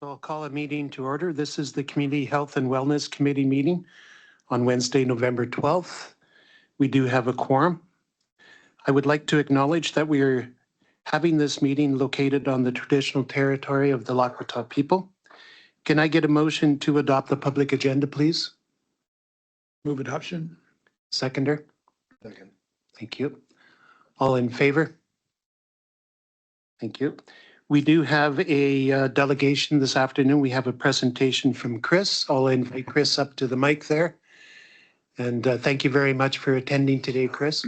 So I'll call a meeting to order. This is the Community Health and Wellness Committee meeting on Wednesday, November 12th. We do have a quorum. I would like to acknowledge that we are having this meeting located on the traditional territory of the Lakota people. Can I get a motion to adopt the public agenda, please? Move adoption. Seconder? Second. Thank you. All in favor? Thank you. We do have a delegation this afternoon. We have a presentation from Chris. I'll invite Chris up to the mic there. And thank you very much for attending today, Chris.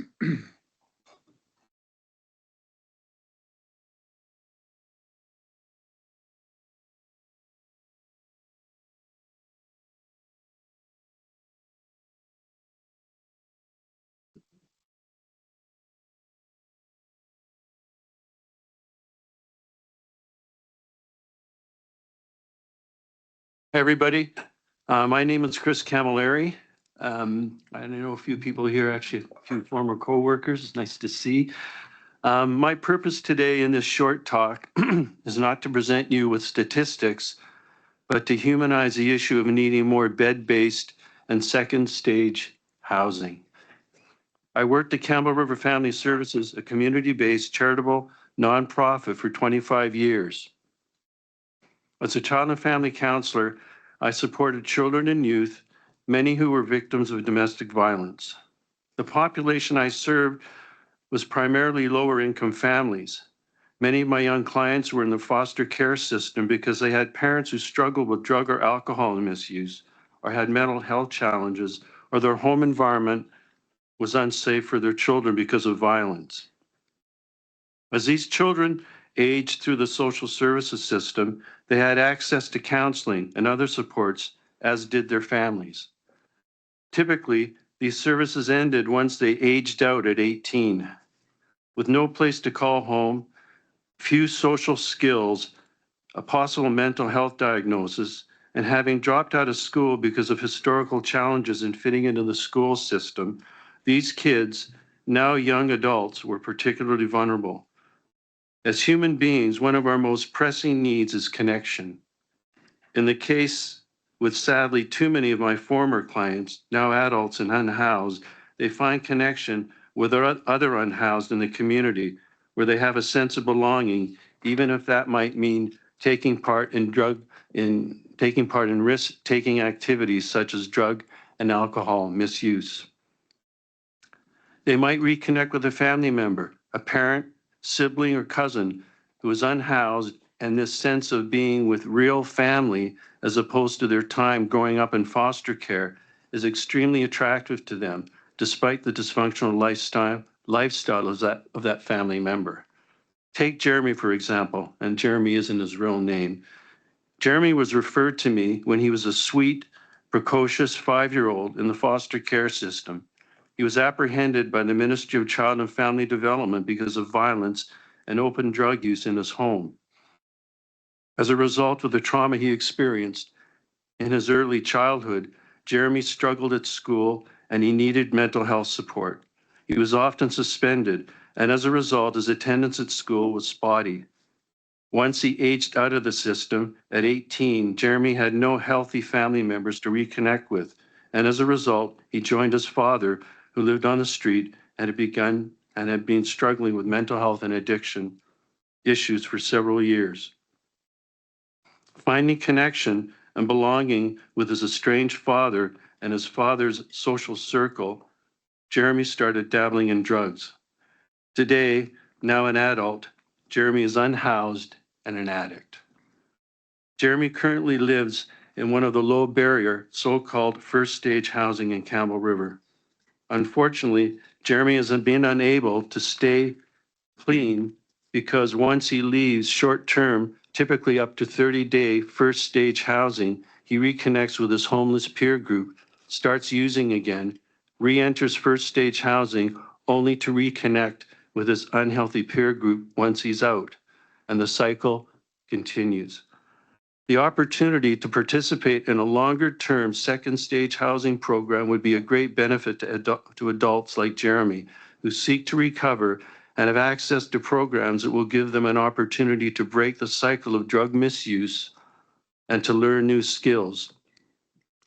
Hey, everybody. My name is Chris Camilleri. I know a few people here, actually a few former co-workers. It's nice to see. My purpose today in this short talk is not to present you with statistics, but to humanize the issue of needing more bed-based and second stage housing. I worked at Campbell River Family Services, a community-based charitable nonprofit, for 25 years. As a child and family counselor, I supported children and youth, many who were victims of domestic violence. The population I served was primarily lower income families. Many of my young clients were in the foster care system because they had parents who struggled with drug or alcohol misuse, or had mental health challenges, or their home environment was unsafe for their children because of violence. As these children aged through the social services system, they had access to counseling and other supports, as did their families. Typically, these services ended once they aged out at 18. With no place to call home, few social skills, a possible mental health diagnosis, and having dropped out of school because of historical challenges in fitting into the school system, these kids, now young adults, were particularly vulnerable. As human beings, one of our most pressing needs is connection. In the case with sadly too many of my former clients, now adults and unhoused, they find connection with other unhoused in the community, where they have a sense of belonging, even if that might mean taking part in risk-taking activities such as drug and alcohol misuse. They might reconnect with a family member, a parent, sibling, or cousin who is unhoused, and this sense of being with real family as opposed to their time growing up in foster care is extremely attractive to them, despite the dysfunctional lifestyle of that family member. Take Jeremy, for example, and Jeremy isn't his real name. Jeremy was referred to me when he was a sweet, precocious 5-year-old in the foster care system. He was apprehended by the Ministry of Child and Family Development because of violence and open drug use in his home. As a result of the trauma he experienced in his early childhood, Jeremy struggled at school and he needed mental health support. He was often suspended, and as a result, his attendance at school was spotty. Once he aged out of the system at 18, Jeremy had no healthy family members to reconnect with, and as a result, he joined his father, who lived on the street and had been struggling with mental health and addiction issues for several years. Finding connection and belonging with his estranged father and his father's social circle, Jeremy started dabbling in drugs. Today, now an adult, Jeremy is unhoused and an addict. Jeremy currently lives in one of the low barrier, so-called first stage housing in Campbell River. Unfortunately, Jeremy has been unable to stay clean because once he leaves short-term, typically up to 30-day first stage housing, he reconnects with his homeless peer group, starts using again, re-enters first stage housing only to reconnect with his unhealthy peer group once he's out, and the cycle continues. The opportunity to participate in a longer-term second stage housing program would be a great benefit to adults like Jeremy, who seek to recover and have access to programs that will give them an opportunity to break the cycle of drug misuse and to learn new skills,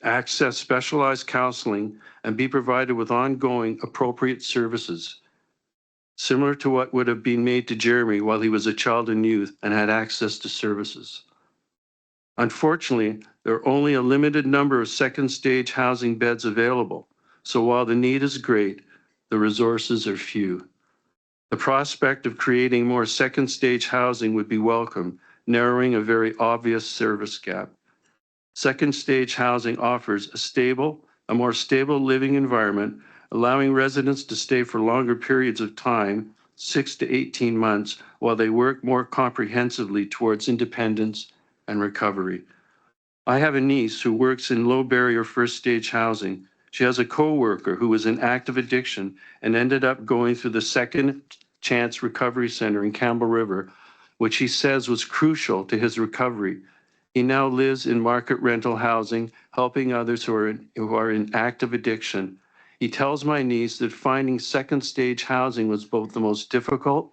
access specialized counseling, and be provided with ongoing appropriate services, similar to what would have been made to Jeremy while he was a child and youth and had access to services. Unfortunately, there are only a limited number of second stage housing beds available, so while the need is great, the resources are few. The prospect of creating more second stage housing would be welcome, narrowing a very obvious service gap. Second stage housing offers a more stable living environment, allowing residents to stay for longer periods of time, 6 to 18 months, while they work more comprehensively towards independence and recovery. I have a niece who works in low barrier first stage housing. She has a co-worker who was in active addiction and ended up going through the Second Chance Recovery Center in Campbell River, which he says was crucial to his recovery. He now lives in market rental housing, helping others who are in active addiction. He tells my niece that finding second stage housing was both the most difficult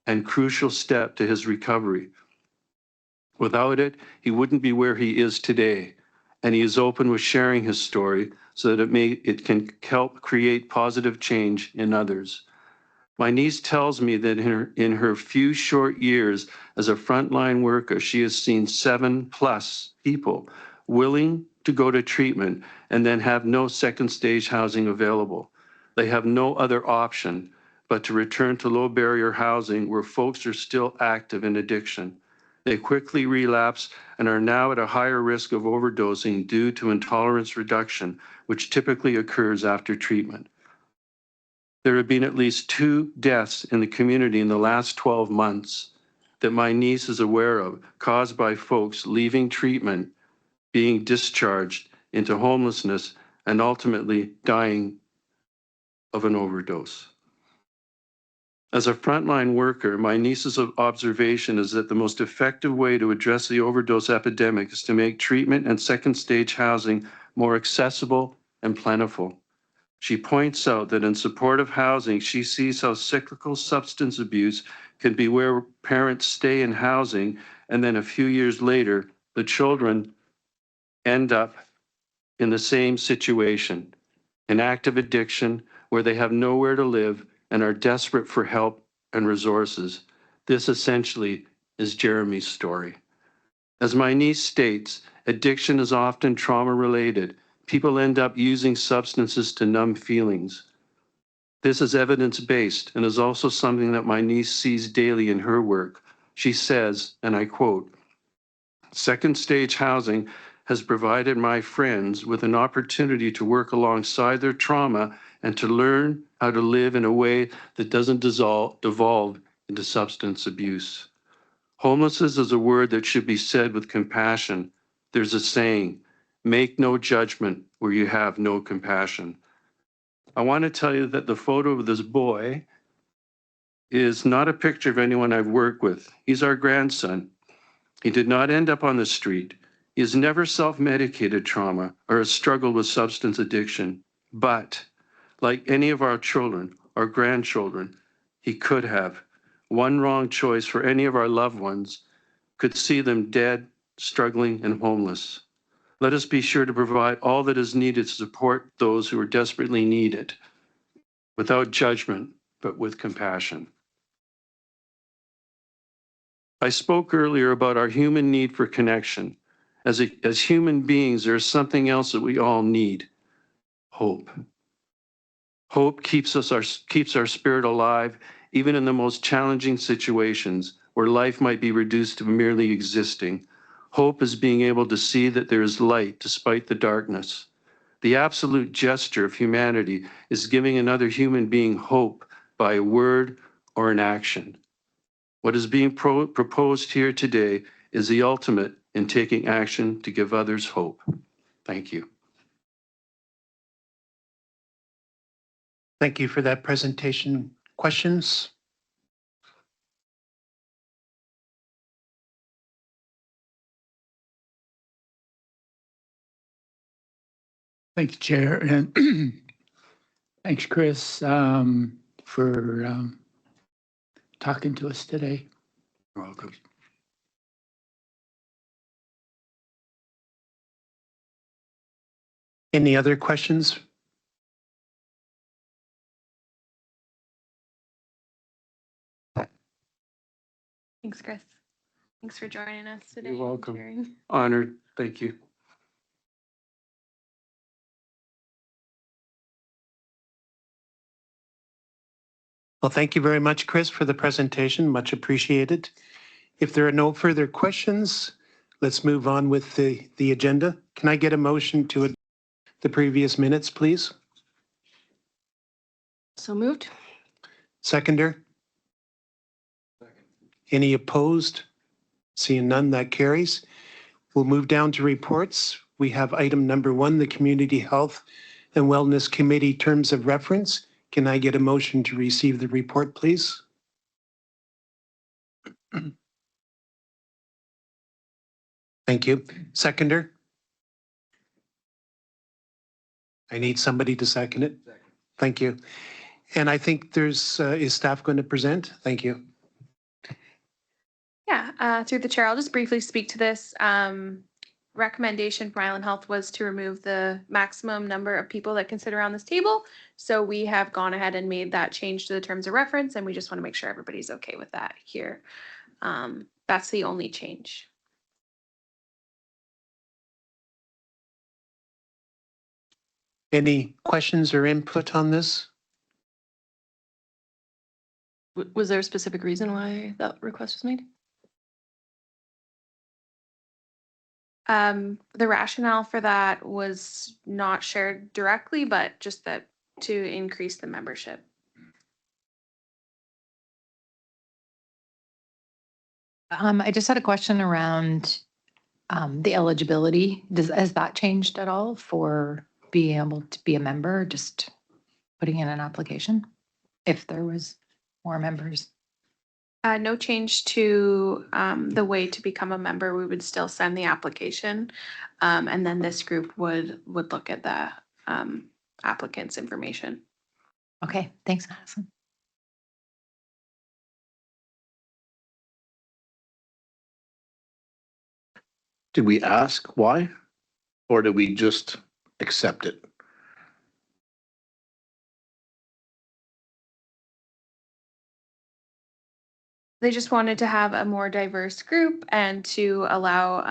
and crucial step to his recovery. Without it, he wouldn't be where he is today. And he is open with sharing his story so that it can help create positive change in others. My niece tells me that in her few short years as a frontline worker, she has seen 7+ people willing to go to treatment and then have no second stage housing available. They have no other option but to return to low barrier housing where folks are still active in addiction. They quickly relapse and are now at a higher risk of overdosing due to intolerance reduction, which typically occurs after treatment. There have been at least 2 deaths in the community in the last 12 months that my niece is aware of, caused by folks leaving treatment, being discharged into homelessness, and ultimately dying of an overdose. As a frontline worker, my niece's observation is that the most effective way to address the overdose epidemic is to make treatment and second stage housing more accessible and plentiful. She points out that in supportive housing, she sees how cyclical substance abuse can be where parents stay in housing and then a few years later, the children end up in the same situation, in active addiction where they have nowhere to live and are desperate for help and resources. This essentially is Jeremy's story. As my niece states, addiction is often trauma-related. People end up using substances to numb feelings. This is evidence-based and is also something that my niece sees daily in her work. She says, and I quote, "Second stage housing has provided my friends with an opportunity to work alongside their trauma and to learn how to live in a way that doesn't devolve into substance abuse. Homelessness is a word that should be said with compassion. There's a saying, make no judgment where you have no compassion." I want to tell you that the photo of this boy is not a picture of anyone I've worked with. He's our grandson. He did not end up on the street. He has never self-medicated trauma or has struggled with substance addiction. But like any of our children or grandchildren, he could have. One wrong choice for any of our loved ones could see them dead, struggling, and homeless. Let us be sure to provide all that is needed to support those who are desperately need it, without judgment, but with compassion. I spoke earlier about our human need for connection. As human beings, there's something else that we all need: hope. Hope keeps our spirit alive, even in the most challenging situations where life might be reduced to merely existing. Hope is being able to see that there is light despite the darkness. The absolute gesture of humanity is giving another human being hope by a word or an action. What is being proposed here today is the ultimate in taking action to give others hope. Thank you. Thank you for that presentation. Questions? Thanks, Chair, and thanks, Chris, for talking to us today. You're welcome. Any other questions? Thanks, Chris. Thanks for joining us today. You're and welcome. sharing. Honored. Thank you. Well, thank you very much, Chris, for the presentation. Much appreciated. If there are no further questions, let's move on with the agenda. Can I get a motion to the previous minutes, please? So moved. Seconder? Any opposed? Seeing none, that carries. We'll move down to reports. We have item number 1, the Community Health and Wellness Committee Terms of Reference. Can I get a motion to receive the report, please? Thank you. Seconder? I need somebody to second it. Thank you. And I think is staff going to present? Thank you. Yeah, through the chair, I'll just briefly speak to this. Recommendation from Island Health was to remove the maximum number of people that can sit around this table. So we have gone ahead and made that change to the terms of reference, and we just want to make sure everybody's okay with that here. That's the only change. Any questions or input on this? Was there a specific reason why that request was made? The rationale for that was not shared directly, but just that to increase the membership. I just had a question around the eligibility. Has that changed at all for being able to be a member, just putting in an application? If there was more members? No change to the way to become a member. We would still send the application. And then this group would look at the applicant's information. Okay, thanks, Madison. Did we ask why? Or did we just accept it? They just wanted to have a more diverse group and to allow,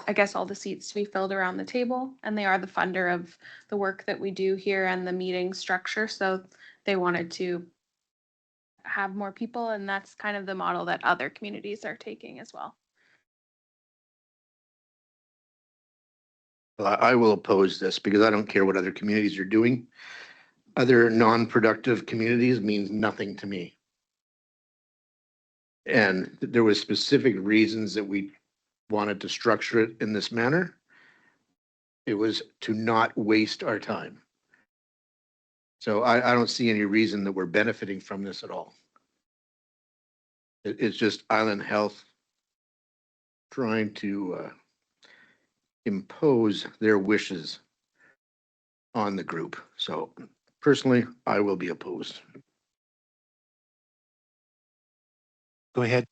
I guess, all the seats to be filled around the table. And they are the funder of the work that we do here and the meeting structure. So they wanted to have more people, and that's kind of the model that other communities are taking as well. Well, I will oppose this because I don't care what other communities are doing. Other non-productive communities means nothing to me. And there was specific reasons that we wanted to structure it in this manner. It was to not waste our time. So I don't see any reason that we're benefiting from this at all. It's just Island Health trying to impose their wishes on the group. So personally, I will be opposed. Go ahead.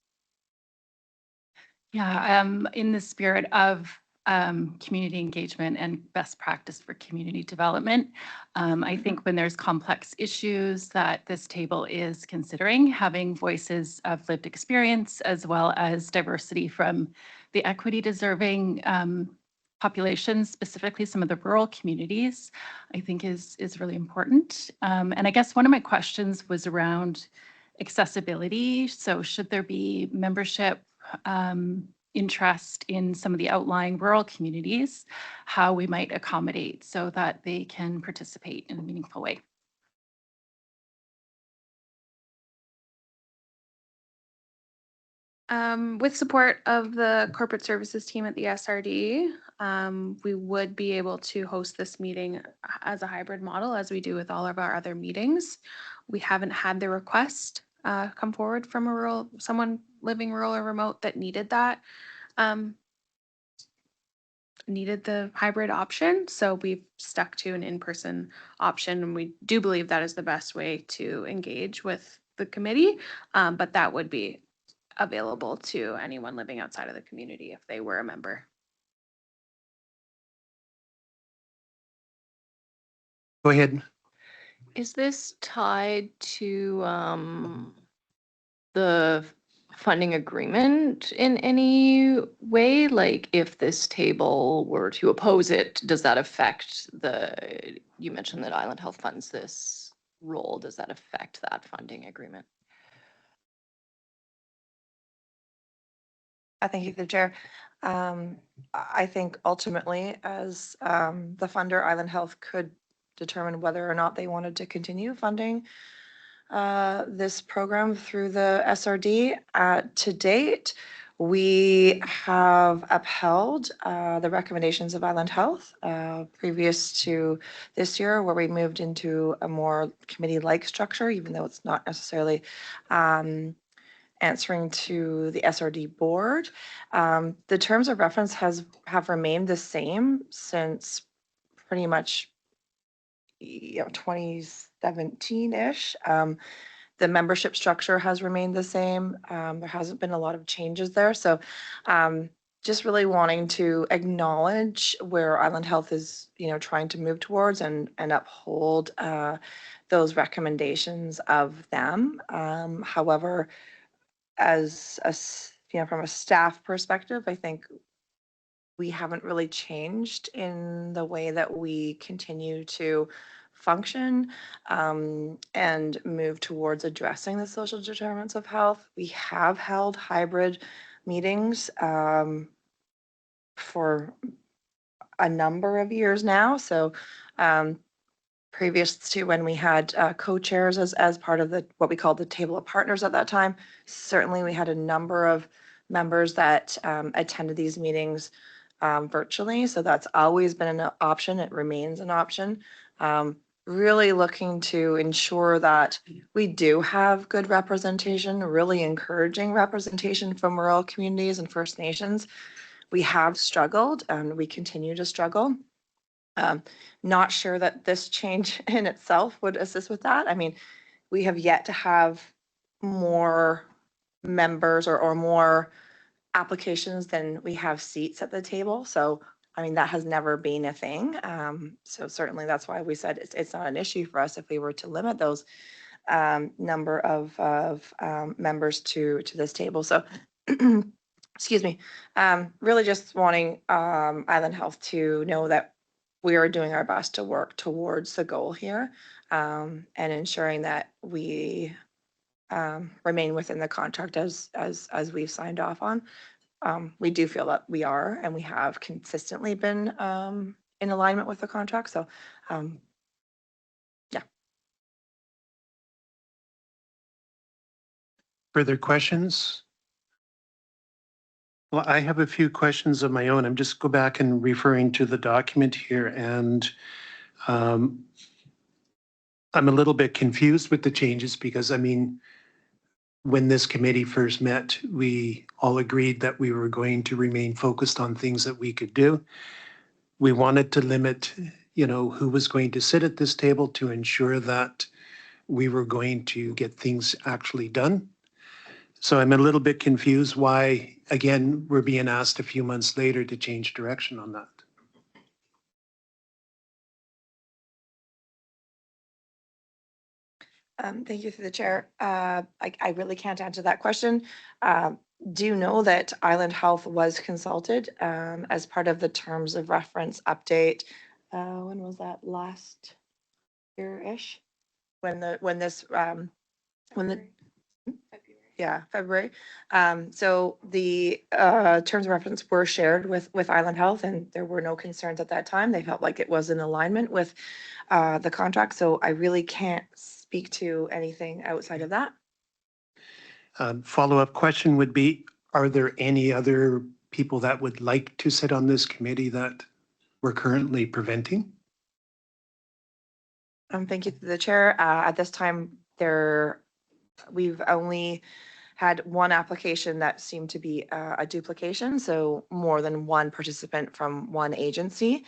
Yeah, in the spirit of community engagement and best practice for community development, I think when there's complex issues that this table is considering, having voices of lived experience as well as diversity from the equity deserving populations, specifically some of the rural communities, I think is really important. And I guess one of my questions was around accessibility. So should there be membership interest in some of the outlying rural communities, how we might accommodate so that they can participate in a meaningful way? With support of the corporate services team at the SRD, we would be able to host this meeting as a hybrid model, as we do with all of our other meetings. We haven't had the request come forward from someone living rural or remote that needed that, needed the hybrid option. So we've stuck to an in-person option, and we do believe that is the best way to engage with the committee. But that would be available to anyone living outside of the community if they were a member. Go ahead. Is this tied to the funding agreement in any way? Like if this table were to oppose it, does that affect you mentioned that Island Health funds this role. Does that affect that funding agreement? Thank you, the chair. I think ultimately, as the funder, Island Health could determine whether or not they wanted to continue funding this program through the SRD. To date, we have upheld the recommendations of Island Health previous to this year, where we moved into a more committee-like structure, even though it's not necessarily answering to the SRD board. The terms of reference have remained the same since pretty much 2017-ish. The membership structure has remained the same. There hasn't been a lot of changes there. So just really wanting to acknowledge where Island Health is, trying to move towards and uphold those recommendations of them. However, as from a staff perspective, I think we haven't really changed in the way that we continue to function and move towards addressing the social determinants of health. We have held hybrid meetings for a number of years now. So previous to when we had co-chairs as part of what we called the table of partners at that time. Certainly we had a number of members that attended these meetings virtually. So that's always been an option. It remains an option. Really looking to ensure that we do have good representation, really encouraging representation from rural communities and First Nations. We have struggled and we continue to struggle. Not sure that this change in itself would assist with that. I mean, we have yet to have more members or more applications than we have seats at the table. So, I mean, that has never been a thing. So certainly that's why we said it's not an issue for us if we were to limit those number of members to this table. So excuse me, really just wanting Island Health to know that we are doing our best to work towards the goal here and ensuring that we remain within the contract as we've signed off on. We do feel that we are, and we have consistently been in alignment with the contract. So, yeah. Further questions? Well, I have a few questions of my own. I'm just go back and referring to the document here, and I'm a little bit confused with the changes because, I mean, when this committee first met, we all agreed that we were going to remain focused on things that we could do. We wanted to limit, who was going to sit at this table to ensure that we were going to get things actually done. So I'm a little bit confused why, again, we're being asked a few months later to change direction on that. Thank you through the chair. I really can't answer that question. Do know that Island Health was consulted as part of the terms of reference update. When was that? Last year-ish? February. So the terms of reference were shared with Island Health, and there were no concerns at that time. They felt like it was in alignment with the contract. So I really can't speak to anything outside of that. Follow-up question would be, are there any other people that would like to sit on this committee that we're currently preventing? Thank you to the chair. At this time, we've only had one application that seemed to be a duplication, so more than one participant from one agency.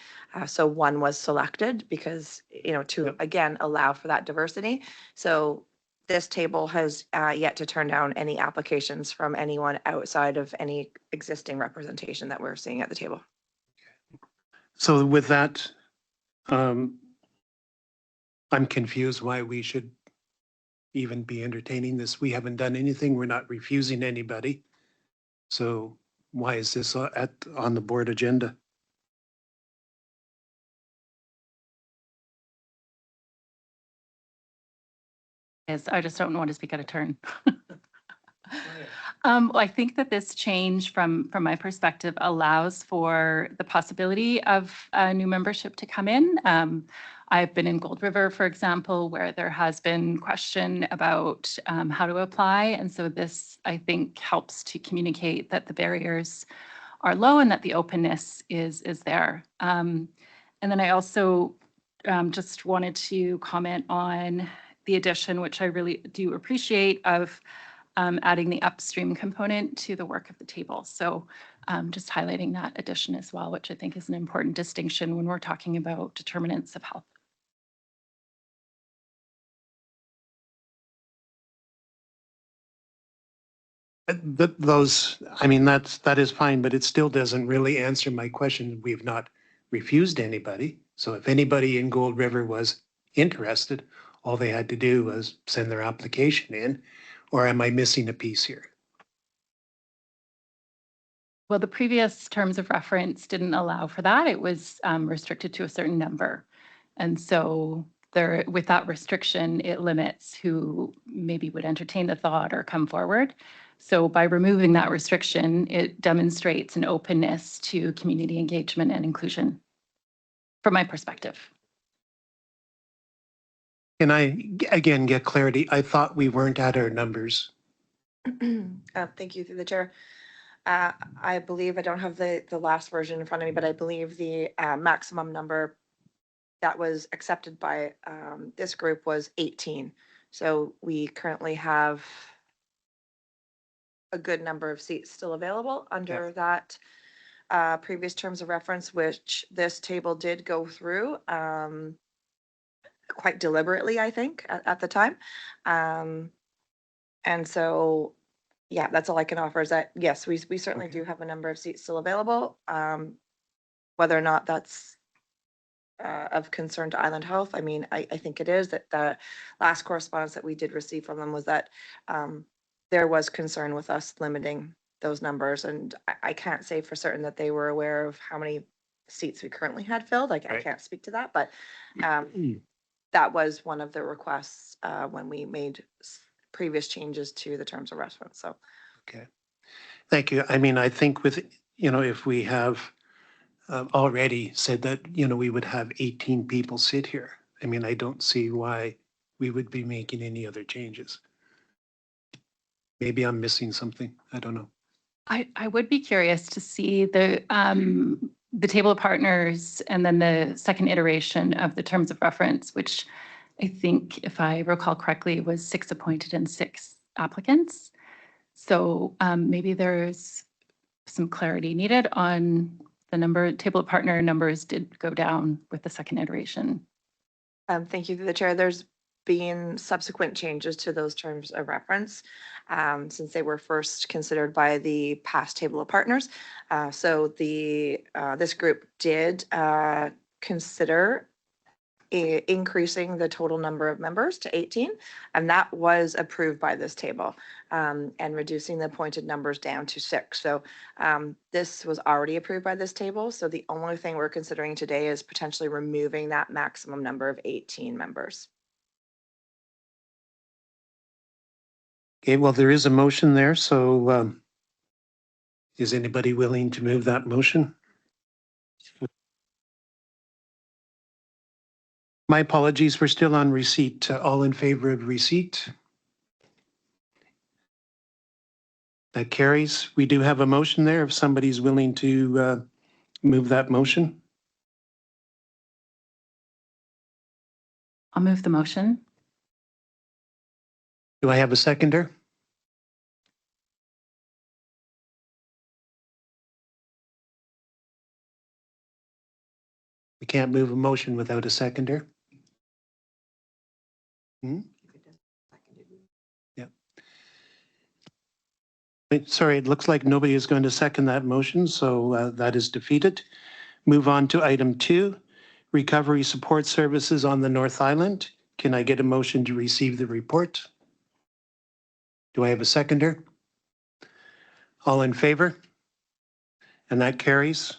So one was selected because, to again allow for that diversity. So this table has yet to turn down any applications from anyone outside of any existing representation that we're seeing at the table. So with that, I'm confused why we should even be entertaining this. We haven't done anything. We're not refusing anybody. So why is this on the board agenda? I just don't want to speak out of turn. Well, I think that this change from my perspective allows for the possibility of a new membership to come in. I've been in Gold River, for example, where there has been question about how to apply. And so this, I think, helps to communicate that the barriers are low and that the openness is there. And then I also just wanted to comment on the addition, which I really do appreciate, of adding the upstream component to the work of the table. So just highlighting that addition as well, which I think is an important distinction when we're talking about determinants of health. That is fine, but it still doesn't really answer my question. We've not refused anybody. So if anybody in Gold River was interested, all they had to do was send their application in, or am I missing a piece here? Well, the previous terms of reference didn't allow for that. It was restricted to a certain number. And so there, with that restriction, it limits who maybe would entertain the thought or come forward. So by removing that restriction, it demonstrates an openness to community engagement and inclusion, from my perspective. Can I again get clarity? I thought we weren't at our numbers. Thank you, through the chair. I believe, I don't have the last version in front of me, but I believe the maximum number that was accepted by this group was 18. So we currently have a good number of seats still available under that previous terms of reference, which this table did go through quite deliberately, I think, at the time. And so, yeah, that's all I can offer is that, yes, we certainly do have a number of seats still available. Whether or not that's of concern to Island Health, I mean, I think it is. That the last correspondence that we did receive from them was that there was concern with us limiting those numbers. And I can't say for certain that they were aware of how many seats we currently had filled. I can't speak to that, but that was one of the requests when we made previous changes to the terms of reference. So, okay, thank you. I mean, I think with, if we have already said that, we would have 18 people sit here. I mean, I don't see why we would be making any other changes. Maybe I'm missing something. I don't know. I would be curious to see the table of partners and then the second iteration of the terms of reference, which I think, if I recall correctly, was 6 appointed and 6 applicants. So maybe there's some clarity needed on the number. Table of partner numbers did go down with the second iteration. thank you, through the chair. There's been subsequent changes to those terms of reference since they were first considered by the past table of partners. So this group did consider increasing the total number of members to 18, and that was approved by this table, and reducing the appointed numbers down to 6. So this was already approved by this table. So the only thing we're considering today is potentially removing that maximum number of 18 members. Okay, well, there is a motion there, so is anybody willing to move that motion? My apologies, we're still on receipt. All in favor of receipt? That carries. We do have a motion there if somebody's willing to move that motion. I'll move the motion. Do I have a seconder? We can't move a motion without a seconder. Yeah. Sorry, it looks like nobody is going to second that motion, so that is defeated. Move on to item 2, recovery support services on the North Island. Can I get a motion to receive the report? Do I have a seconder? All in favor? And that carries.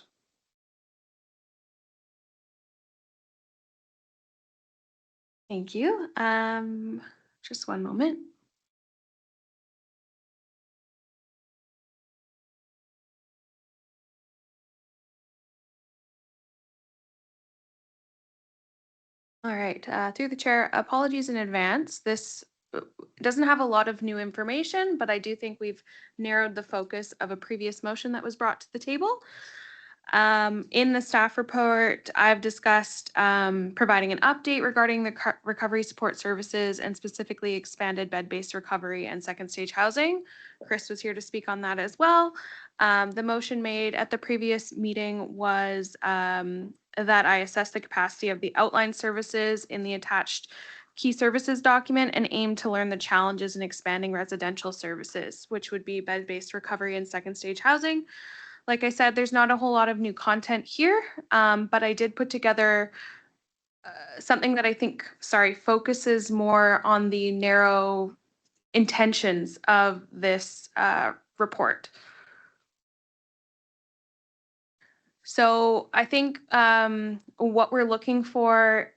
Thank you. Just one moment. All right, through the chair, apologies in advance. This doesn't have a lot of new information, but I do think we've narrowed the focus of a previous motion that was brought to the table. In the staff report, I've discussed providing an update regarding the recovery support services and specifically expanded bed-based recovery and second stage housing. Chris was here to speak on that as well. The motion made at the previous meeting was that I assess the capacity of the outline services in the attached key services document and aim to learn the challenges in expanding residential services, which would be bed-based recovery and second stage housing. Like I said, there's not a whole lot of new content here, but I did put together something that I think, focuses more on the narrow intentions of this report. So I think what we're looking for,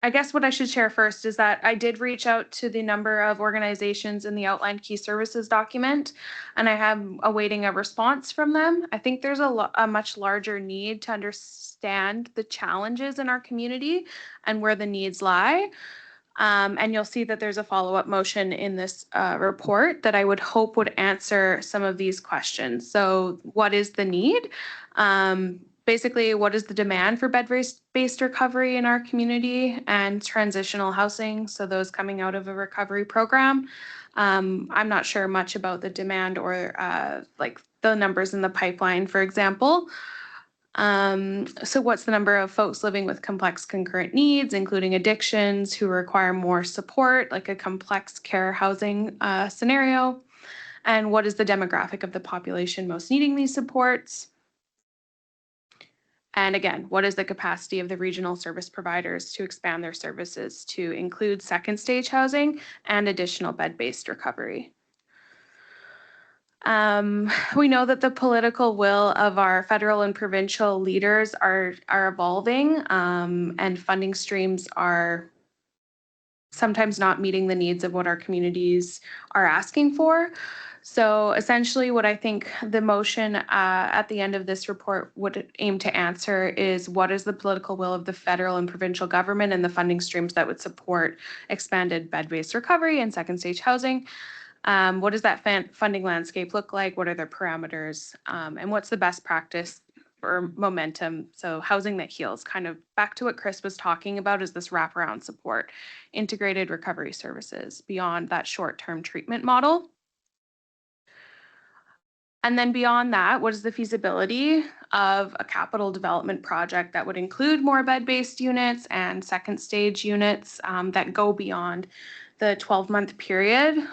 I guess what I should share first is that I did reach out to the number of organizations in the outlined key services document, and I am awaiting a response from them. I think there's a much larger need to understand the challenges in our community and where the needs lie. And you'll see that there's a follow-up motion in this report that I would hope would answer some of these questions. So what is the need? Basically, what is the demand for bed-based recovery in our community and transitional housing? So those coming out of a recovery program. I'm not sure much about the demand or like the numbers in the pipeline, for example. So what's the number of folks living with complex concurrent needs, including addictions, who require more support, like a complex care housing scenario? And what is the demographic of the population most needing these supports? And again, what is the capacity of the regional service providers to expand their services to include second stage housing and additional bed-based recovery? We know that the political will of our federal and provincial leaders are evolving, and funding streams are sometimes not meeting the needs of what our communities are asking for. So essentially what I think the motion at the end of this report would aim to answer is what is the political will of the federal and provincial government and the funding streams that would support expanded bed-based recovery and second stage housing. What does that funding landscape look like? What are their parameters? And what's the best practice or momentum? So housing that heals, kind of back to what Chris was talking about, is this wraparound support, integrated recovery services beyond that short-term treatment model. And then beyond that, what is the feasibility of a capital development project that would include more bed-based units and second stage units that go beyond the 12-month period?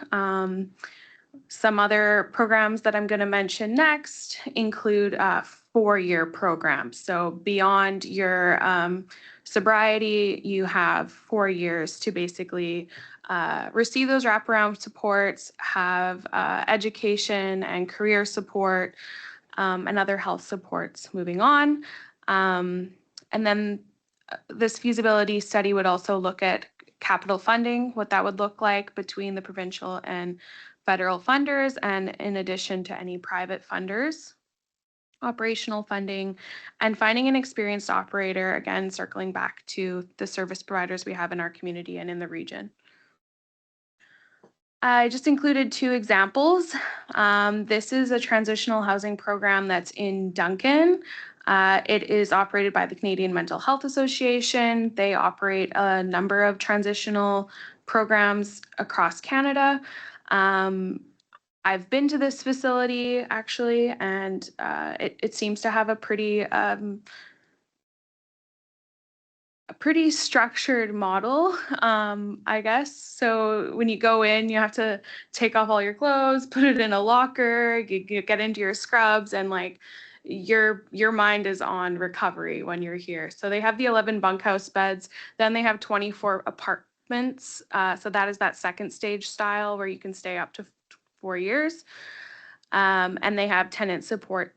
Some other programs that I'm going to mention next include 4-year programs. So beyond your sobriety, you have 4 years to basically receive those wraparound supports, have education and career support, and other health supports moving on. And then this feasibility study would also look at capital funding, what that would look like between the provincial and federal funders, and in addition to any private funders, operational funding, and finding an experienced operator, again, circling back to the service providers we have in our community and in the region. I just included 2 examples. This is a transitional housing program that's in Duncan. It is operated by the Canadian Mental Health Association. They operate a number of transitional programs across Canada. I've been to this facility actually, and it seems to have a pretty structured model, I guess. So when you go in, you have to take off all your clothes, put it in a locker, you get into your scrubs, and like your mind is on recovery when you're here. So they have the 11 bunkhouse beds, then they have 24 apartments. So that is that second stage style where you can stay up to 4 years. And they have tenant support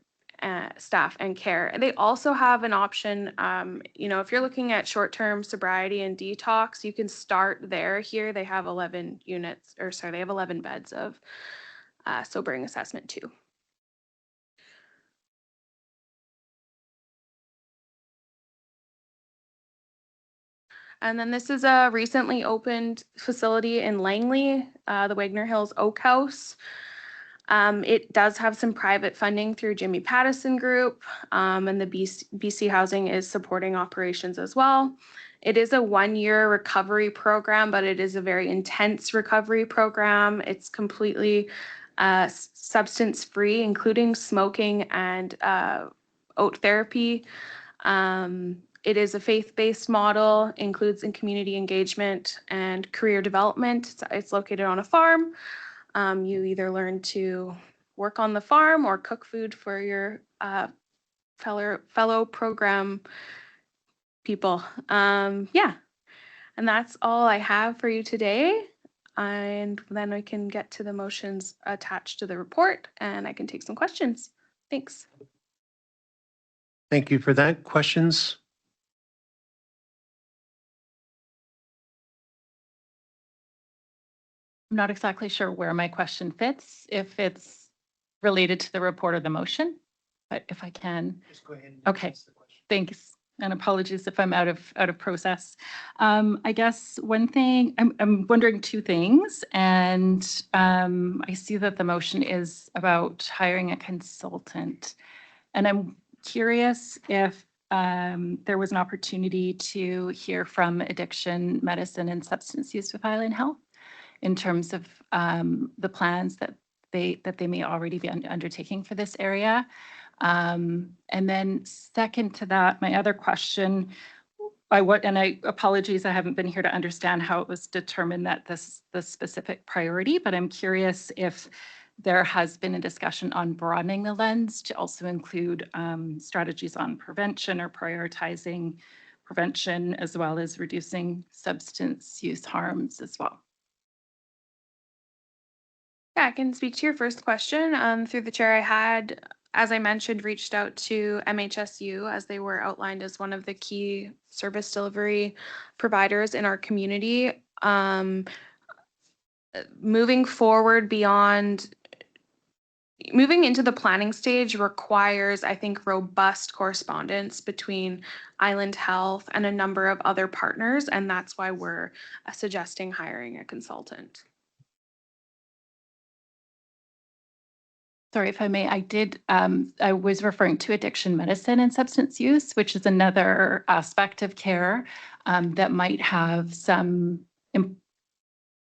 staff and care. And they also have an option, if you're looking at short-term sobriety and detox, you can start there. Here they have 11 units, or sorry, they have 11 beds of sobering assessment too. And then this is a recently opened facility in Langley, the Wagner Hills Oak House. It does have some private funding through Jimmy Pattison Group, and the BC Housing is supporting operations as well. It is a 1-year recovery program, but it is a very intense recovery program. It's completely substance-free, including smoking and oat therapy. It is a faith-based model, includes in community engagement and career development. It's located on a farm. You either learn to work on the farm or cook food for your fellow program people. Yeah, and that's all I have for you today. And then we can get to the motions attached to the report, and I can take some questions. Thanks. Thank you for that. Questions? I'm not exactly sure where my question fits, if it's related to the report or the motion, but if I can. Just go ahead. Okay. Thanks, and apologies if I'm out of process. I guess one thing, I'm wondering two things, and I see that the motion is about hiring a consultant. And I'm curious if there was an opportunity to hear from addiction medicine and substance use with Island Health in terms of the plans that they may already be undertaking for this area. And then second to that, my other question, I apologies, I haven't been here to understand how it was determined that this specific priority, but I'm curious if there has been a discussion on broadening the lens to also include strategies on prevention or prioritizing prevention, as well as reducing substance use harms as well. Yeah, I can speak to your first question. Through the chair, I had, as I mentioned, reached out to MHSU as they were outlined as one of the key service delivery providers in our community. Moving forward beyond, moving into the planning stage requires, I think, robust correspondence between Island Health and a number of other partners, and that's why we're suggesting hiring a consultant. Sorry, if I may, I was referring to addiction medicine and substance use, which is another aspect of care that might have some,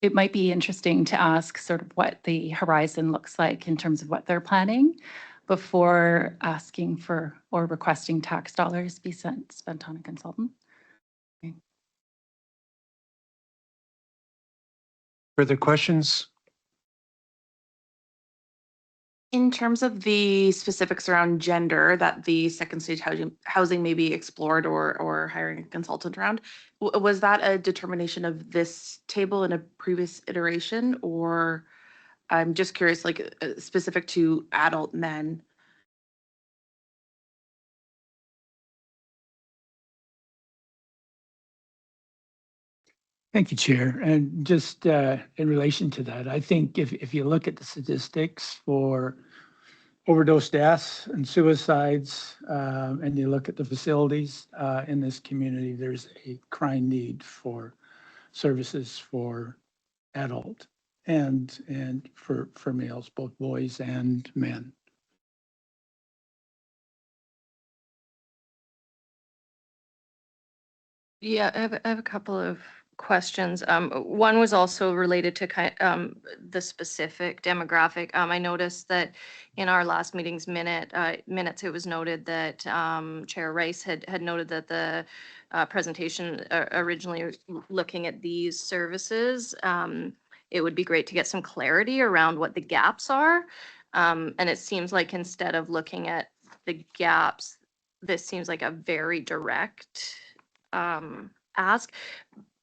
it might be interesting to ask sort of what the horizon looks like in terms of what they're planning before asking for or requesting tax dollars be spent on a consultant. Okay. Further questions? In terms of the specifics around gender that the second stage housing may be explored or hiring a consultant around, was that a determination of this table in a previous iteration, or I'm just curious, like specific to adult men? Thank you, Chair. And just in relation to that, I think if you look at the statistics for overdose deaths and suicides, and you look at the facilities in this community, there's a crying need for services for adult and for males, both boys and men. Yeah, I have a couple of questions. One was also related to the specific demographic. I noticed that in our last meeting's minutes, it was noted that Chair Rice had noted that the presentation originally looking at these services, it would be great to get some clarity around what the gaps are. And it seems like instead of looking at the gaps, this seems like a very direct ask.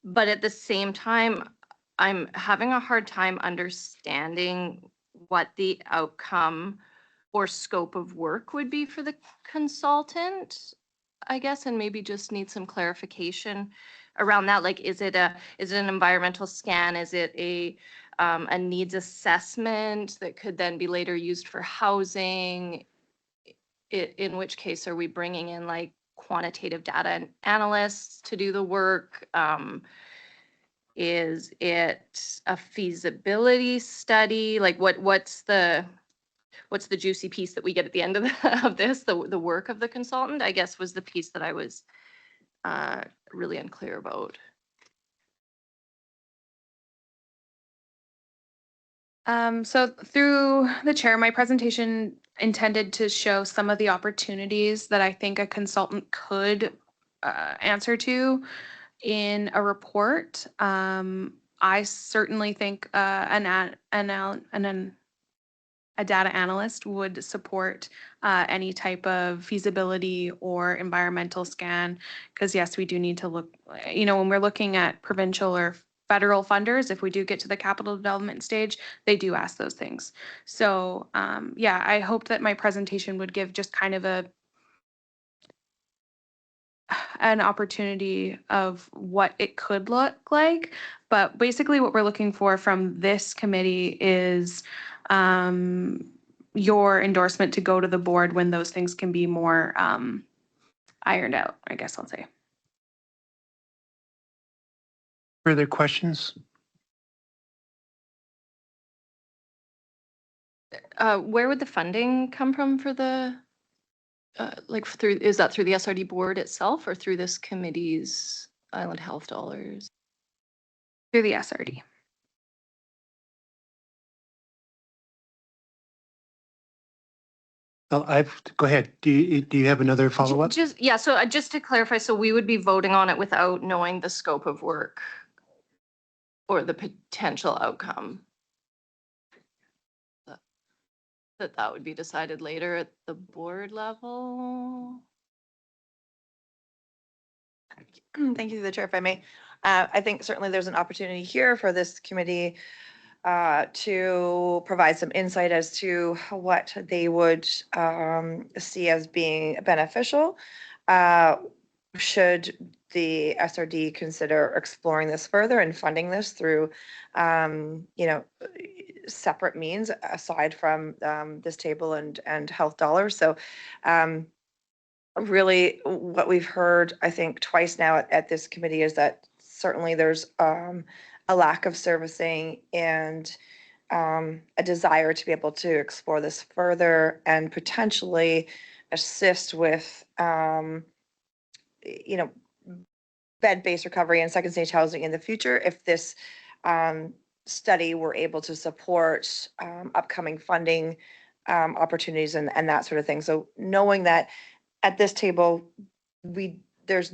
But at the same time, I'm having a hard time understanding what the outcome or scope of work would be for the consultant, I guess, and maybe just need some clarification around that. Like, is it an environmental scan? Is it a needs assessment that could then be later used for housing? In which case, are we bringing in like quantitative data analysts to do the work? Is it a feasibility study? Like, what's the juicy piece that we get at the end of of this? The work of the consultant, I guess, was the piece that I was really unclear about. So through the chair, my presentation intended to show some of the opportunities that I think a consultant could answer to in a report. I certainly think a data analyst would support any type of feasibility or environmental scan, because yes, we do need to look, when we're looking at provincial or federal funders, if we do get to the capital development stage, they do ask those things. So yeah, I hope that my presentation would give just kind of an opportunity of what it could look like. But basically what we're looking for from this committee is your endorsement to go to the board when those things can be more ironed out, I guess I'll say. Further questions? Where would the funding come from for the, is that through the SRD board itself or through this committee's Island Health dollars? Through the SRD. Well, go ahead. Do you have another follow-up? Just, yeah, so just to clarify, so we would be voting on it without knowing the scope of work or the potential outcome? That would be decided later at the board level? Thank you to the chair, if I may. I think certainly there's an opportunity here for this committee to provide some insight as to what they would see as being beneficial. Should the SRD consider exploring this further and funding this through, separate means aside from this table and health dollars. So really what we've heard, I think twice now at this committee is that certainly there's a lack of servicing and a desire to be able to explore this further and potentially assist with, bed-based recovery and second stage housing in the future if this study were able to support upcoming funding opportunities and that sort of thing. So knowing that at this table, there's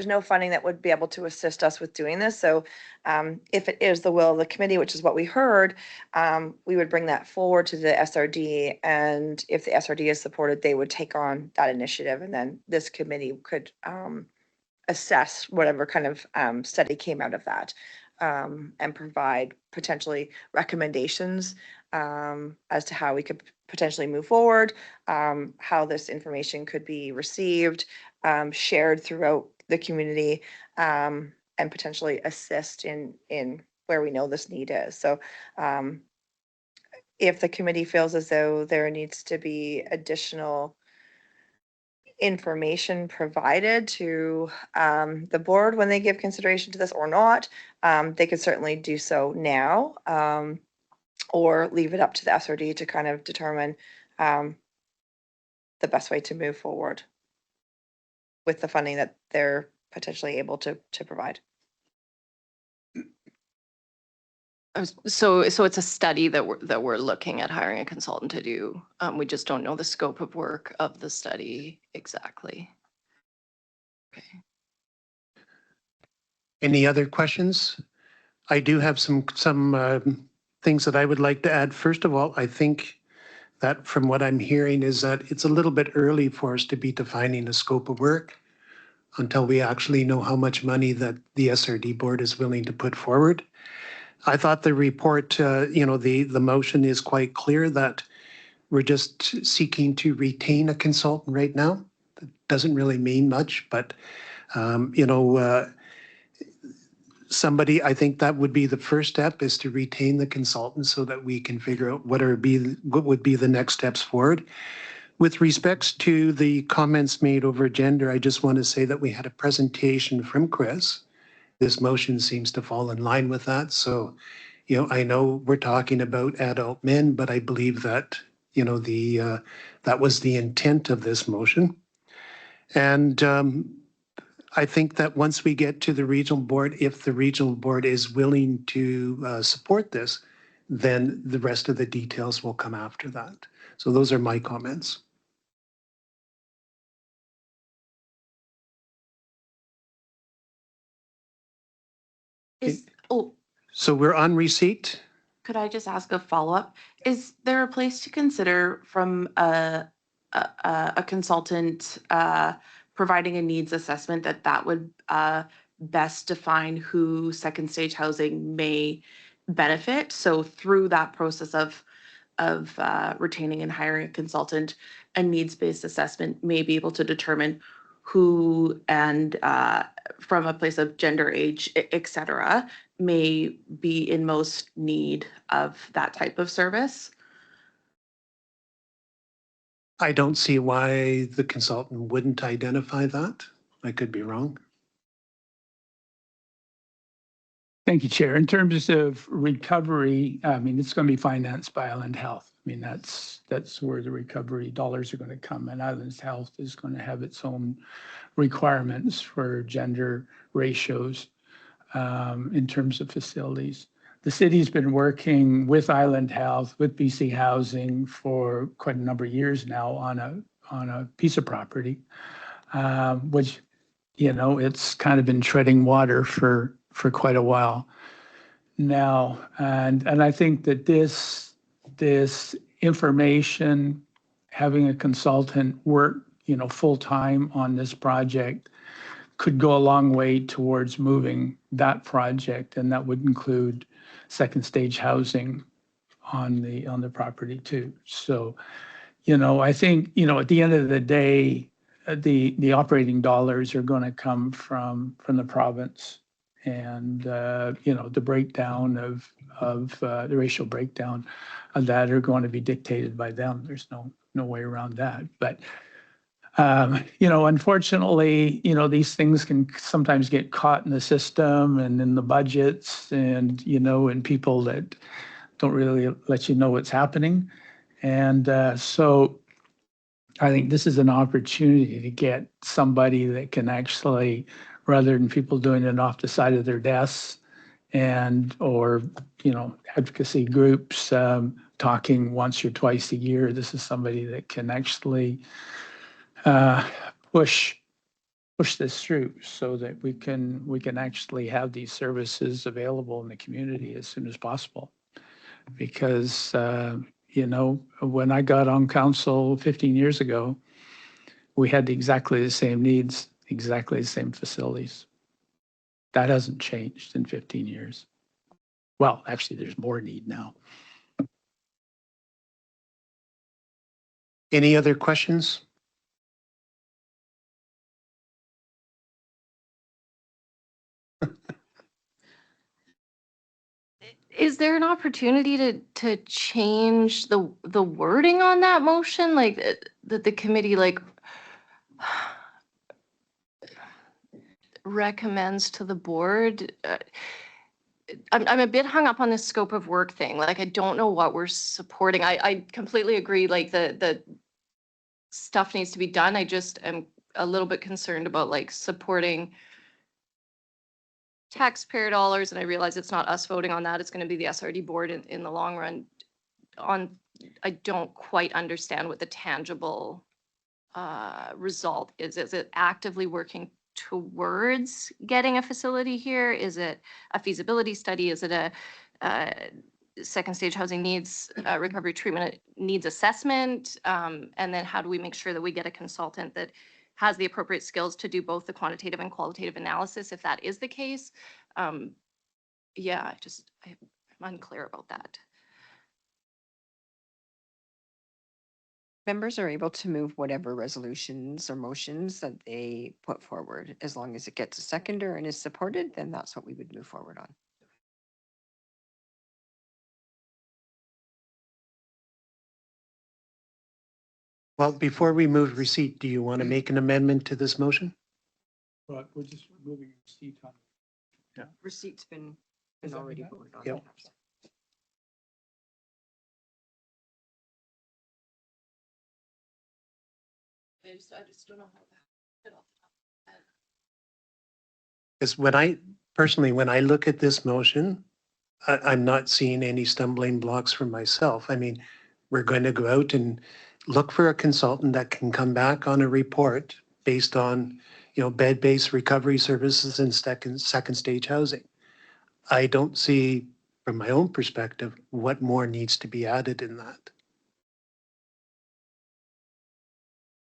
no funding that would be able to assist us with doing this. So if it is the will of the committee, which is what we heard, we would bring that forward to the SRD. And if the SRD is supported, they would take on that initiative. And then this committee could assess whatever kind of study came out of that and provide potentially recommendations as to how we could potentially move forward, how this information could be received, shared throughout the community, and potentially assist in where we know this need is. So if the committee feels as though there needs to be additional information provided to the board when they give consideration to this or not, they could certainly do so now, or leave it up to the SRD to kind of determine the best way to move forward with the funding that they're potentially able to provide. So it's a study that we're looking at hiring a consultant to do. We just don't know the scope of work of the study exactly. Okay. Any other questions? I do have some things that I would like to add. First of all, I think that from what I'm hearing is that it's a little bit early for us to be defining a scope of work until we actually know how much money that the SRD board is willing to put forward. I thought the report, the motion is quite clear that we're just seeking to retain a consultant right now. That doesn't really mean much, but, somebody, I think that would be the first step, is to retain the consultant so that we can figure out what would be the next steps forward. With respects to the comments made over gender, I just want to say that we had a presentation from Chris. This motion seems to fall in line with that. So, I know we're talking about adult men, but I believe that, that was the intent of this motion. And I think that once we get to the regional board, if the regional board is willing to support this, then the rest of the details will come after that. So those are my comments. So we're on receipt. Could I just ask a follow-up? Is there a place to consider from a consultant providing a needs assessment that would best define who second stage housing may benefit? So through that process of retaining and hiring a consultant, a needs-based assessment may be able to determine who and from a place of gender, age, et cetera, may be in most need of that type of service. I don't see why the consultant wouldn't identify that. I could be wrong. Thank you, Chair. In terms of recovery, I mean, it's going to be financed by Island Health. I mean, that's where the recovery dollars are going to come, and Island Health is going to have its own requirements for gender ratios in terms of facilities. The city's been working with Island Health, with BC Housing for quite a number of years now on a piece of property, which, it's kind of been treading water for quite a while now. And I think that this information, having a consultant work, full-time on this project could go a long way towards moving that project. And that would include second stage housing on the property too. So, I think, at the end of the day, the operating dollars are going to come from the province, and the breakdown of the racial breakdown of that are going to be dictated by them. There's no way around that. But unfortunately, these things can sometimes get caught in the system and in the budgets, and and people that don't really let you know what's happening. And so I think this is an opportunity to get somebody that can actually, rather than people doing it off the side of their desks or advocacy groups talking once or twice a year, this is somebody that can actually push this through so that we can actually have these services available in the community as soon as possible. Because when I got on council 15 years ago, we had exactly the same needs, exactly the same facilities. That hasn't changed in 15 years. Well, actually, there's more need now. Any other questions? Is there an opportunity to change the wording on that motion, like that the committee recommends to the board? I'm a bit hung up on this scope of work thing. Like, I don't know what we're supporting. I completely agree. Like the stuff needs to be done. I just am a little bit concerned about supporting taxpayer dollars, and I realize it's not us voting on that. It's going to be the SRD board in the long run. I don't quite understand what the tangible result is. Is it actively working towards getting a facility here? Is it a feasibility study? Is it second stage housing needs, recovery treatment needs assessment? And then how do we make sure that we get a consultant that has the appropriate skills to do both the quantitative and qualitative analysis, if that is the case? Yeah, I'm unclear about that. Members are able to move whatever resolutions or motions that they put forward. As long as it gets a seconder and is supported, then that's what we would move forward on. Well, before we move receipt, do you want to make an amendment to this motion? But we're just moving receipt on. Receipt's been Is that already enough? voted on. Yep. I just don't know how that. Because when I look at this motion, I'm not seeing any stumbling blocks for myself. I mean, we're going to go out and look for a consultant that can come back on a report based on, bed-based recovery services and second stage housing. I don't see, from my own perspective, what more needs to be added in that.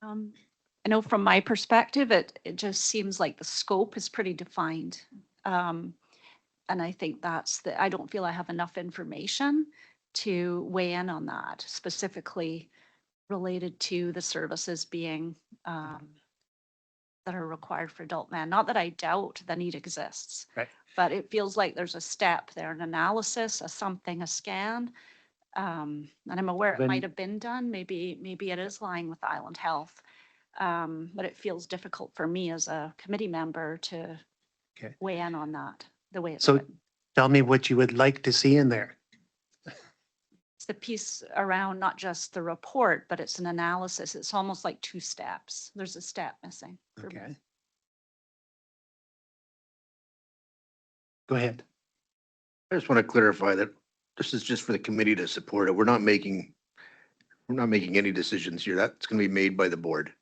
I know from my perspective, it just seems like the scope is pretty defined. And I think I don't feel I have enough information to weigh in on that, specifically related to the services being, that are required for adult men. Not that I doubt the need exists. Right. But it feels like there's a step there, an analysis, a scan. And I'm aware it Then- might have been done. Maybe it is lying with Island Health. But it feels difficult for me as a committee member to Okay. weigh in on that, the way it's So written. tell me what you would like to see in there. It's the piece around not just the report, but it's an analysis. It's almost like two steps. There's a step missing for me. Okay. Go ahead. I just want to clarify that this is just for the committee to support it. We're not making any decisions here. That's going to be made by the board.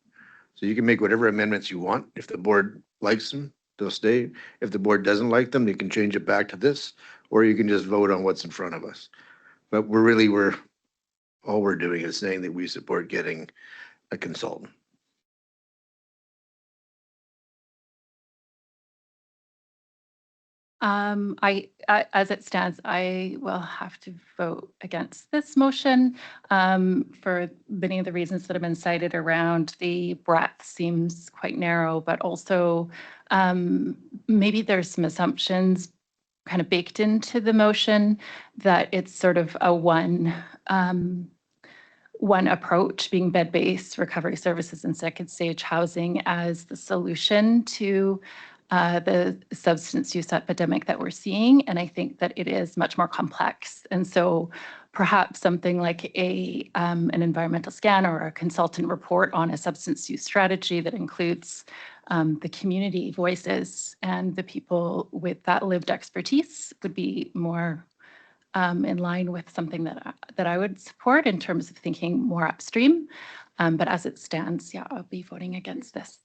So you can make whatever amendments you want. If the board likes them, they'll stay. If the board doesn't like them, you can change it back to this, or you can just vote on what's in front of us. But all we're doing is saying that we support getting a consultant. As it stands, I will have to vote against this motion for many of the reasons that have been cited around the breadth seems quite narrow, but also maybe there's some assumptions kind of baked into the motion that it's sort of a one approach, being bed-based recovery services and second stage housing as the solution to the substance use epidemic that we're seeing. And I think that it is much more complex. And so perhaps something like an environmental scan or a consultant report on a substance use strategy that includes the community voices and the people with that lived expertise would be more in line with something that I would support in terms of thinking more upstream. But as it stands, yeah, I'll be voting against this.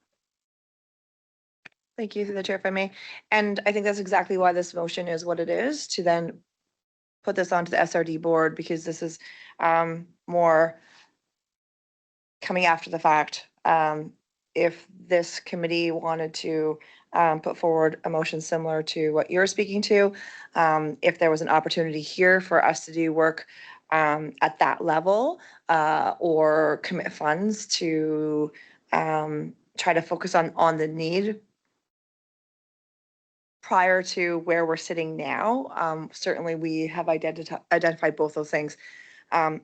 Thank you through the chair, if I may. And I think that's exactly why this motion is what it is, to then put this onto the SRD board, because this is more coming after the fact. If this committee wanted to put forward a motion similar to what you're speaking to, if there was an opportunity here for us to do work at that level or commit funds to try to focus on the need prior to where we're sitting now, certainly we have identified both those things. And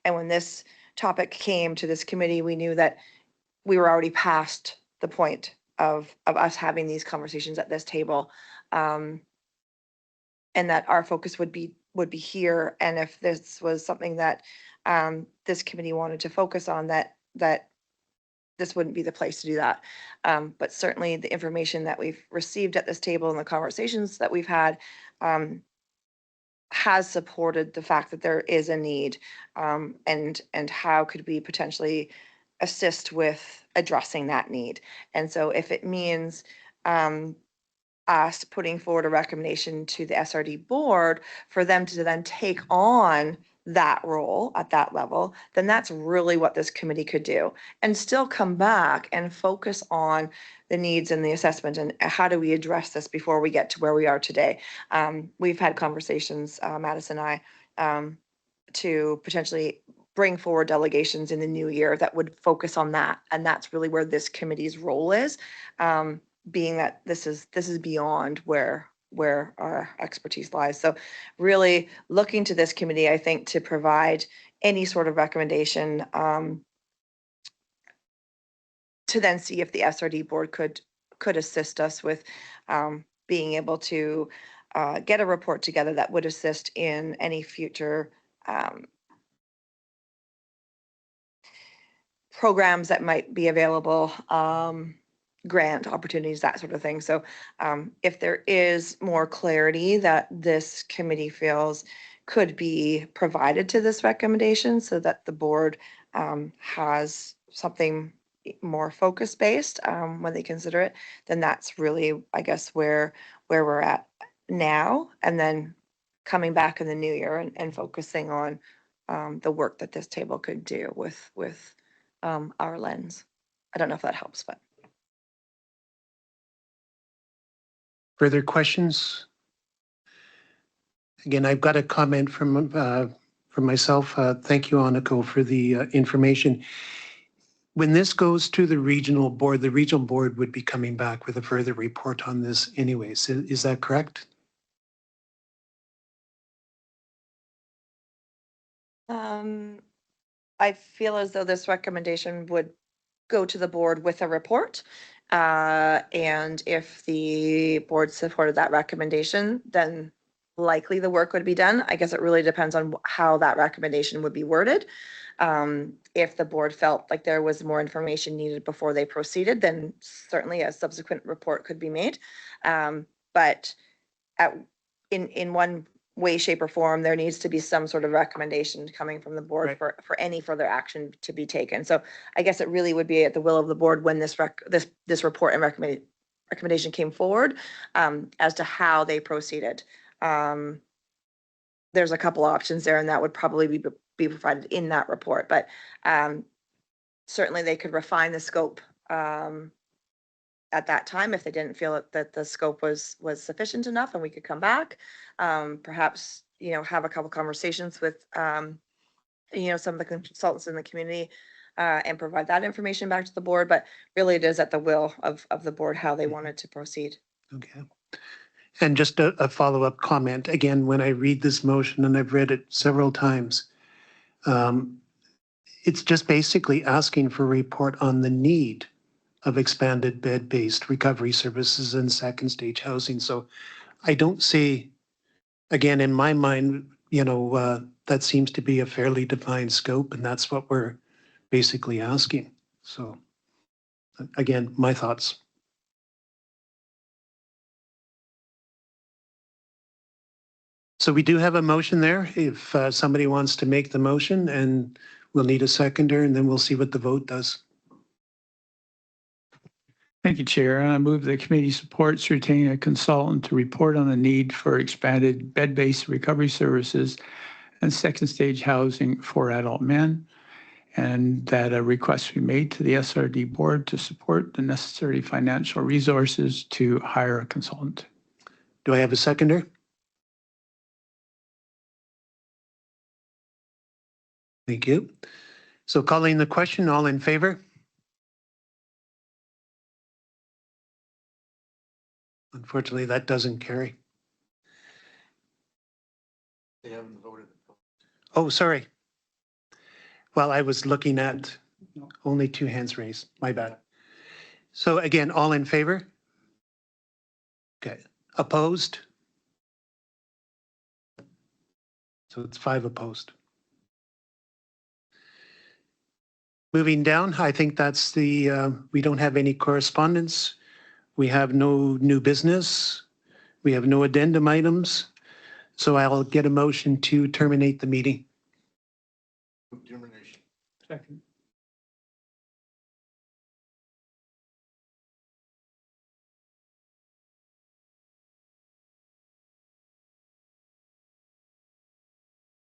when this topic came to this committee, we knew that we were already past the point of us having these conversations at this table. And that our focus would be here. And if this was something that this committee wanted to focus on, that this wouldn't be the place to do that. But certainly the information that we've received at this table and the conversations that we've had has supported the fact that there is a need, and how could we potentially assist with addressing that need. And so if it means us putting forward a recommendation to the SRD board for them to then take on that role at that level, then that's really what this committee could do. And still come back and focus on the needs and the assessment and how do we address this before we get to where we are today. We've had conversations, Madison and I, to potentially bring forward delegations in the new year that would focus on that. And that's really where this committee's role is, being that this is beyond where our expertise lies. So really looking to this committee, I think, to provide any sort of recommendation to then see if the SRD board could assist us with being able to get a report together that would assist in any future programs that might be available, grant opportunities, that sort of thing. So if there is more clarity that this committee feels could be provided to this recommendation so that the board has something more focus based when they consider it, then that's really, I guess, where we're at now. And then coming back in the new year and focusing on the work that this table could do with our lens. I don't know if that helps, but. Further questions? Again, I've got a comment from myself. Thank you, Aniko, for the information. When this goes to the regional board would be coming back with a further report on this anyways. Is that correct? I feel as though this recommendation would go to the board with a report. And if the board supported that recommendation, then likely the work would be done. I guess it really depends on how that recommendation would be worded. If the board felt like there was more information needed before they proceeded, then certainly a subsequent report could be made. But in one way, shape, or form, there needs to be some sort of recommendation coming from the board Right. for any further action to be taken. So I guess it really would be at the will of the board when this report and recommendation came forward as to how they proceeded. There's a couple options there, and that would probably be provided in that report. But certainly they could refine the scope at that time if they didn't feel that the scope was sufficient enough, and we could come back. Perhaps, have a couple conversations with, some of the consultants in the community and provide that information back to the board. But really it is at the will of the board how they wanted to proceed. Okay. And just a follow-up comment. Again, when I read this motion, and I've read it several times, it's just basically asking for a report on the need of expanded bed-based recovery services and second stage housing. So I don't see, again, in my mind, that seems to be a fairly defined scope, and that's what we're basically asking. So again, my thoughts. So we do have a motion there. If somebody wants to make the motion, and we'll need a seconder, and then we'll see what the vote does. Thank you, Chair. I move the committee supports retaining a consultant to report on the need for expanded bed-based recovery services and second stage housing for adult men, and that a request be made to the SRD board to support the necessary financial resources to hire a consultant. Do I have a seconder? Thank you. So calling the question, all in favor? Unfortunately, that doesn't carry. They haven't voted. Oh, sorry. Well, I was looking at only 2 hands raised. My bad. So again, all in favor? Okay. Opposed? So it's 5 opposed. Moving down, I think that's we don't have any correspondence. We have no new business. We have no addendum items. So I'll get a motion to terminate the meeting. Termination. Second.